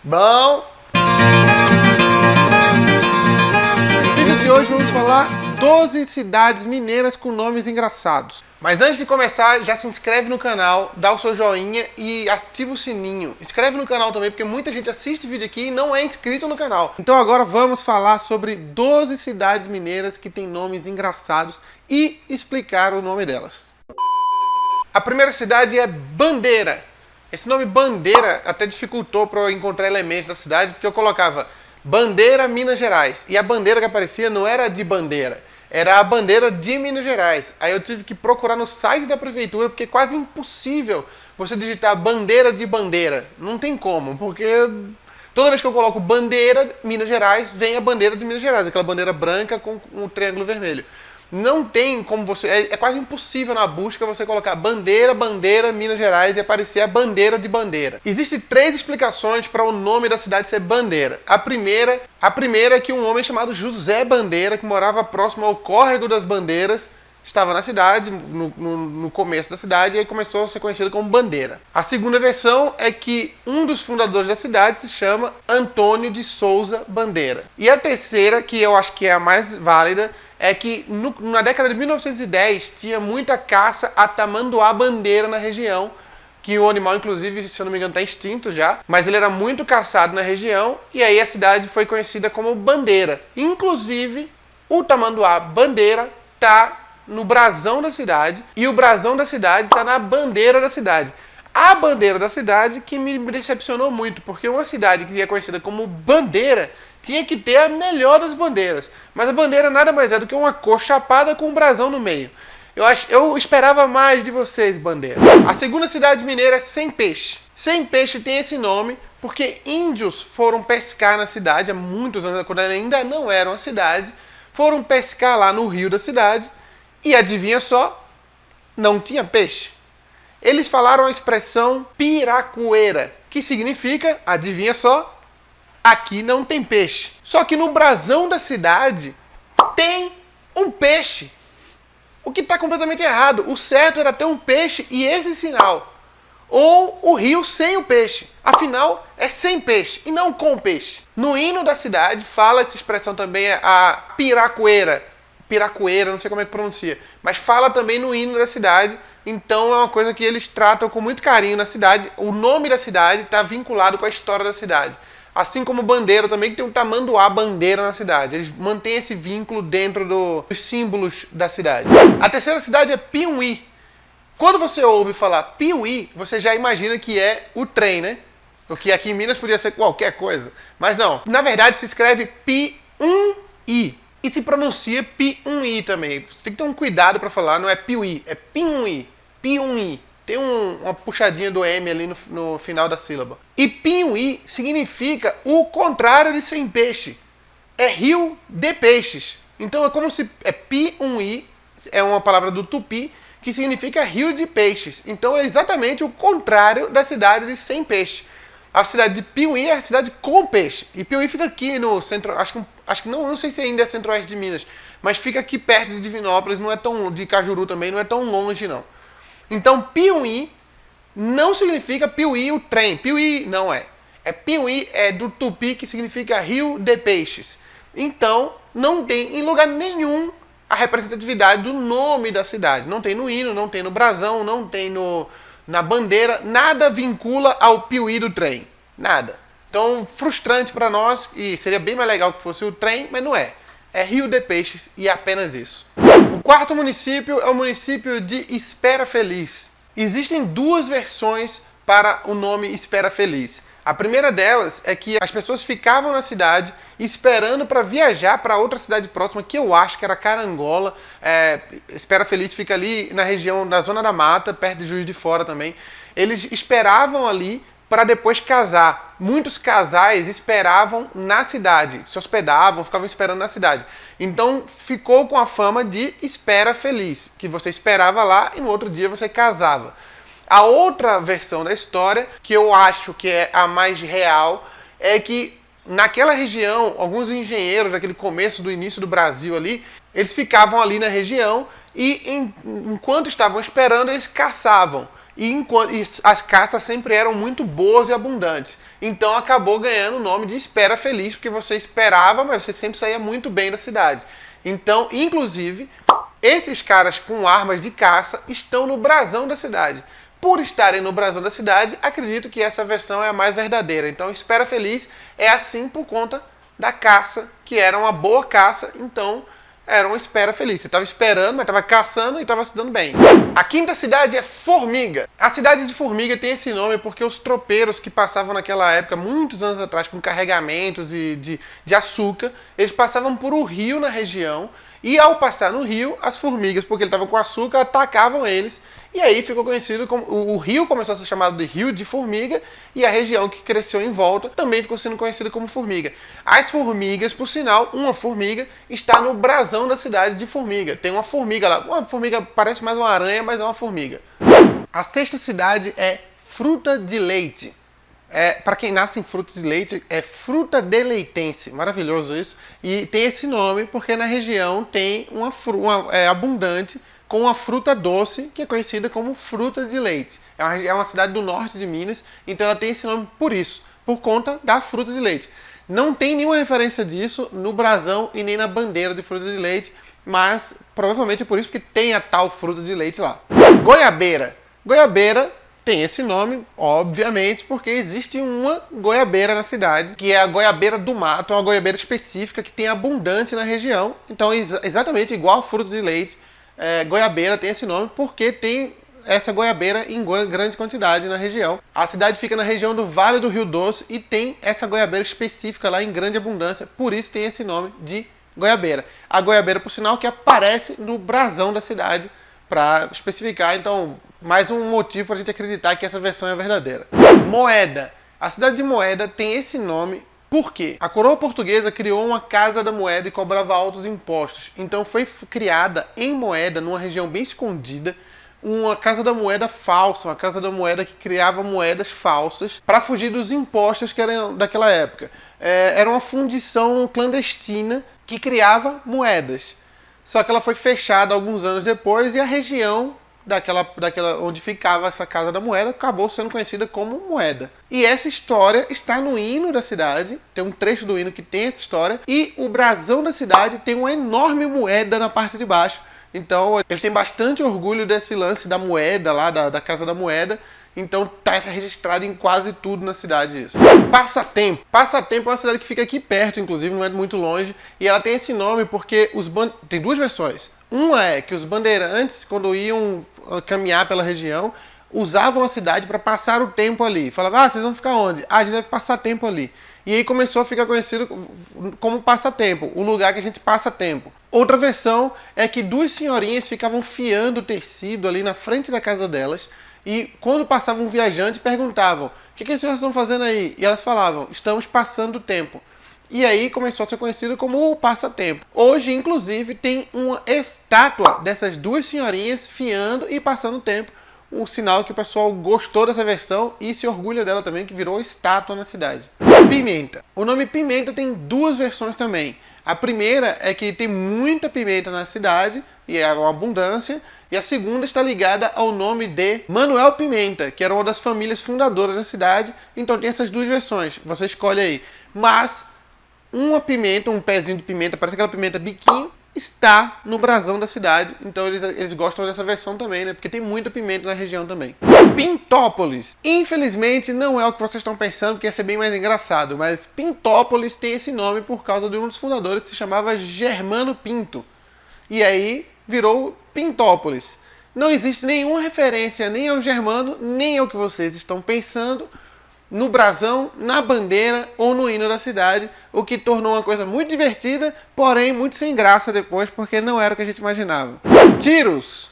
Bom, no vídeo de hoje vamos falar 12 cidades mineiras com nomes engraçados. Mas antes de começar, já se inscreve no canal, dá o seu joinha e ativa o sininho. Inscreve no canal também, porque muita gente assiste vídeo aqui e não é inscrito no canal. Então agora vamos falar sobre 12 cidades mineiras que têm nomes engraçados e explicar o nome delas. A primeira cidade é Bandeira. Esse nome Bandeira até dificultou para eu encontrar elementos da cidade, porque eu colocava Bandeira, Minas Gerais. E a bandeira que aparecia não era de bandeira, era a bandeira de Minas Gerais. Aí eu tive que procurar no site da prefeitura, porque é quase impossível você digitar bandeira de bandeira. Não tem como, porque toda vez que eu coloco bandeira Minas Gerais, vem a bandeira de Minas Gerais, aquela bandeira branca com um triângulo vermelho. Não tem como você... É quase impossível na busca você colocar bandeira, Minas Gerais e aparecer a bandeira de bandeira. Existem 3 explicações para o nome da cidade ser Bandeira. A primeira é que um homem chamado José Bandeira, que morava próximo ao Córrego das Bandeiras, estava na cidade, no começo da cidade, e aí começou a ser conhecido como Bandeira. A segunda versão é que um dos fundadores da cidade se chama Antônio de Souza Bandeira. E a terceira, que eu acho que é a mais válida, é que na década de 1910 tinha muita caça a tamanduá-bandeira na região, que o animal, inclusive, se eu não me engano, está extinto já, mas ele era muito caçado na região, e aí a cidade foi conhecida como Bandeira. Inclusive, o tamanduá-bandeira está no brasão da cidade, e o brasão da cidade está na bandeira da cidade. A bandeira da cidade que me decepcionou muito, porque uma cidade que é conhecida como Bandeira tinha que ter a melhor das bandeiras. Mas a bandeira nada mais é do que uma cor chapada com um brasão no meio. Eu esperava mais de vocês, Bandeira. A segunda cidade mineira é Sem Peixe. Sem Peixe tem esse nome porque índios foram pescar na cidade há muitos anos, quando ela ainda não era uma cidade, foram pescar lá no rio da cidade e adivinha só, não tinha peixe. Eles falaram a expressão piracueira, que significa, adivinha só, aqui não tem peixe. Só que no brasão da cidade tem um peixe. O que está completamente errado. O certo era ter um peixe e esse sinal. Ou o rio sem o peixe. Afinal, é sem peixe e não com peixe. No hino da cidade fala essa expressão também, a piracueira. Piracueira, não sei como é que pronuncia. Mas fala também no hino da cidade. Então é uma coisa que eles tratam com muito carinho na cidade. O nome da cidade está vinculado com a história da cidade. Assim como Bandeira também, que tem um tamanduá-bandeira na cidade. Eles mantêm esse vínculo dentro dos símbolos da cidade. A terceira cidade é Piuí. Quando você ouve falar Piuí, você já imagina que é o trem, né? O que aqui em Minas podia ser qualquer coisa. Mas não. Na verdade, se escreve Pi-um-i. E se pronuncia Pi-um-i também. Você tem que ter um cuidado para falar. Não é Piuí, é Piuí. Piuí. Tem uma puxadinha do M ali no final da sílaba. E Piuí significa o contrário de sem peixe. É rio de peixes. Então é como se... Piuí é uma palavra do tupi que significa rio de peixes. Então é exatamente o contrário da cidade de sem peixe. A cidade de Piuí é a cidade com peixe. E Piuí fica aqui no centro... Acho que não sei se ainda é centro-oeste de Minas. Mas fica aqui perto de Divinópolis. Não é tão... De Cajuru também. Não é tão longe, não. Então, Piuí não significa Piuí o trem. Piuí não é. Piuí é do tupi, que significa rio de peixes. Então, não tem em lugar nenhum a representatividade do nome da cidade. Não tem no hino, não tem no brasão, não tem na bandeira. Nada vincula ao Piuí do trem. Nada. Então, frustrante para nós, e seria bem mais legal que fosse o trem, mas não é. É rio de peixes e é apenas isso. O quarto município é o município de Espera Feliz. Existem 2 versões para o nome Espera Feliz. A primeira delas é que as pessoas ficavam na cidade esperando para viajar para outra cidade próxima, que eu acho que era Carangola. Espera Feliz fica ali na região da Zona da Mata, perto de Juiz de Fora também. Eles esperavam ali para depois casar. Muitos casais esperavam na cidade, se hospedavam, ficavam esperando na cidade. Então ficou com a fama de Espera Feliz, que você esperava lá e no outro dia você casava. A outra versão da história, que eu acho que é a mais real, é que naquela região, alguns engenheiros daquele começo do início do Brasil ali, eles ficavam ali na região e enquanto estavam esperando, eles caçavam. e as caças sempre eram muito boas e abundantes. Então acabou ganhando o nome de Espera Feliz, porque você esperava, mas você sempre saía muito bem da cidade. Então, inclusive, esses caras com armas de caça estão no brasão da cidade. Por estarem no brasão da cidade, acredito que essa versão é a mais verdadeira. Então, Espera Feliz é assim por conta da caça, que era uma boa caça, então era uma espera feliz. Você estava esperando, mas estava caçando e estava se dando bem. A quinta cidade é Formiga. A cidade de Formiga tem esse nome porque os tropeiros que passavam naquela época, muitos anos atrás, com carregamentos de açúcar, eles passavam por um rio na região e ao passar no rio, as formigas, porque ele estava com açúcar, atacavam eles. E aí ficou conhecido como... O rio começou a ser chamado de Rio de Formiga e a região que cresceu em volta também ficou sendo conhecida como Formiga. As formigas, por sinal, uma formiga está no brasão da cidade de Formiga. Tem uma formiga lá. Uma formiga parece mais uma aranha, mas é uma formiga. A sexta cidade é Fruta de Leite. Para quem nasce em fruta de leite, é Fruta de Leitense. Maravilhoso isso. E tem esse nome porque na região tem é abundante com uma fruta doce, que é conhecida como fruta de leite. É uma cidade do norte de Minas, então ela tem esse nome por isso, por conta da fruta de leite. Não tem nenhuma referência disso no brasão e nem na bandeira de fruta de leite, mas provavelmente é por isso que tem a tal fruta de leite lá. Goiabeira. Goiabeira tem esse nome, obviamente, porque existe uma goiabeira na cidade, que é a goiabeira do mato, uma goiabeira específica que tem abundante na região, então exatamente igual a fruta de leite. Goiabeira tem esse nome porque tem essa goiabeira em grande quantidade na região. A cidade fica na região do Vale do Rio Doce e tem essa goiabeira específica lá em grande abundância, por isso tem esse nome de goiabeira. A goiabeira, por sinal, que aparece no brasão da cidade para especificar, então, mais um motivo para a gente acreditar que essa versão é verdadeira. Moeda. A cidade de Moeda tem esse nome porque a coroa portuguesa criou uma casa da moeda e cobrava altos impostos. Então foi criada em Moeda, numa região bem escondida, uma casa da moeda falsa, uma casa da moeda que criava moedas falsas para fugir dos impostos que eram daquela época. Era uma fundição clandestina que criava moedas. Só que ela foi fechada alguns anos depois e a região daquela onde ficava essa casa da moeda acabou sendo conhecida como Moeda. E essa história está no hino da cidade, tem um trecho do hino que tem essa história, e o brasão da cidade tem uma enorme moeda na parte de baixo. Então eles têm bastante orgulho desse lance da moeda lá, da casa da moeda. Então está registrado em quase tudo na cidade isso. Passatempo. Passatempo é uma cidade que fica aqui perto, inclusive, não é muito longe. E ela tem esse nome porque tem duas versões. Uma é que os bandeirantes, quando iam caminhar pela região, usavam a cidade para passar o tempo ali. Falavam, vocês vão ficar onde? A gente deve passar tempo ali. E aí começou a ficar conhecido como passatempo, o lugar que a gente passa tempo. Outra versão é que duas senhorinhas ficavam fiando tecido ali na frente da casa delas. E quando passava um viajante, perguntavam, o que as senhoras estão fazendo aí? E elas falavam, estamos passando o tempo. E aí começou a ser conhecido como o passatempo. Hoje, inclusive, tem uma estátua dessas duas senhorinhas fiando e passando o tempo. Um sinal que o pessoal gostou dessa versão e se orgulha dela também, que virou estátua na cidade. Pimenta. O nome Pimenta tem duas versões também. A primeira é que tem muita pimenta na cidade, e é uma abundância. E a segunda está ligada ao nome de Manuel Pimenta, que era uma das famílias fundadoras da cidade. Então tem essas duas versões, você escolhe aí. Mas uma pimenta, um pezinho de pimenta, parece aquela pimenta biquinho, está no brasão da cidade. Então eles gostam dessa versão também, né? Porque tem muita pimenta na região também. Pintópolis. Infelizmente não é o que vocês estão pensando, porque ia ser bem mais engraçado. Mas Pintópolis tem esse nome por causa de um dos fundadores que se chamava Germano Pinto. E aí virou Pintópolis. Não existe nenhuma referência nem ao Germano, nem ao que vocês estão pensando no brasão, na bandeira ou no hino da cidade, o que tornou uma coisa muito divertida, porém muito sem graça depois, porque não era o que a gente imaginava. Tiros.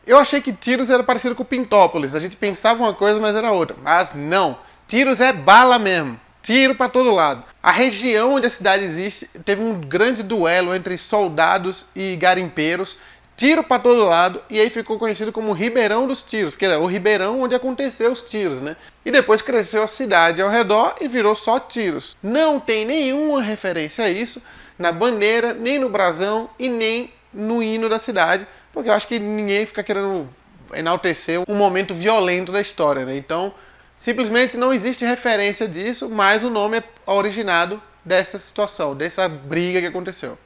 Eu achei que Tiros era parecido com Pintópolis. A gente pensava uma coisa, mas era outra. Mas não. Tiros é bala mesmo. Tiro para todo lado. A região onde a cidade existe teve um grande duelo entre soldados e garimpeiros. Tiro para todo lado, e aí ficou conhecido como Ribeirão dos Tiros, porque é o ribeirão onde aconteceu os tiros, né? E depois cresceu a cidade ao redor e virou só Tiros. Não tem nenhuma referência a isso na bandeira, nem no brasão e nem no hino da cidade, porque eu acho que ninguém fica querendo enaltecer um momento violento da história, né? Então, simplesmente não existe referência disso, mas o nome é originado dessa situação, dessa briga que aconteceu.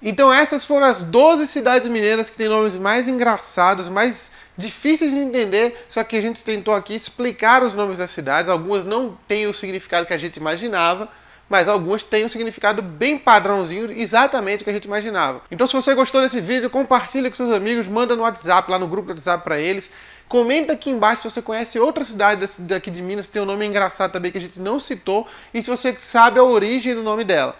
Então essas foram as 12 cidades mineiras que têm nomes mais engraçados, mais difíceis de entender, só que a gente tentou aqui explicar os nomes das cidades. Algumas não têm o significado que a gente imaginava, mas algumas têm um significado bem padrãozinho, exatamente o que a gente imaginava. Então se você gostou desse vídeo, compartilha com seus amigos, manda no WhatsApp, lá no grupo do WhatsApp para eles. Comenta aqui embaixo se você conhece outra cidade daqui de Minas que tem um nome engraçado também que a gente não citou e se você sabe a origem do nome dela.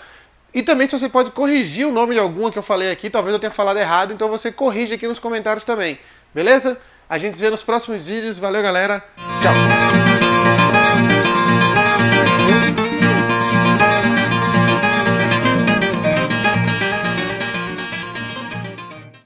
E também se você pode corrigir o nome de alguma que eu falei aqui, talvez eu tenha falado errado, então você corrige aqui nos comentários também. Beleza? A gente se vê nos próximos vídeos. Valeu, galera. Tchau!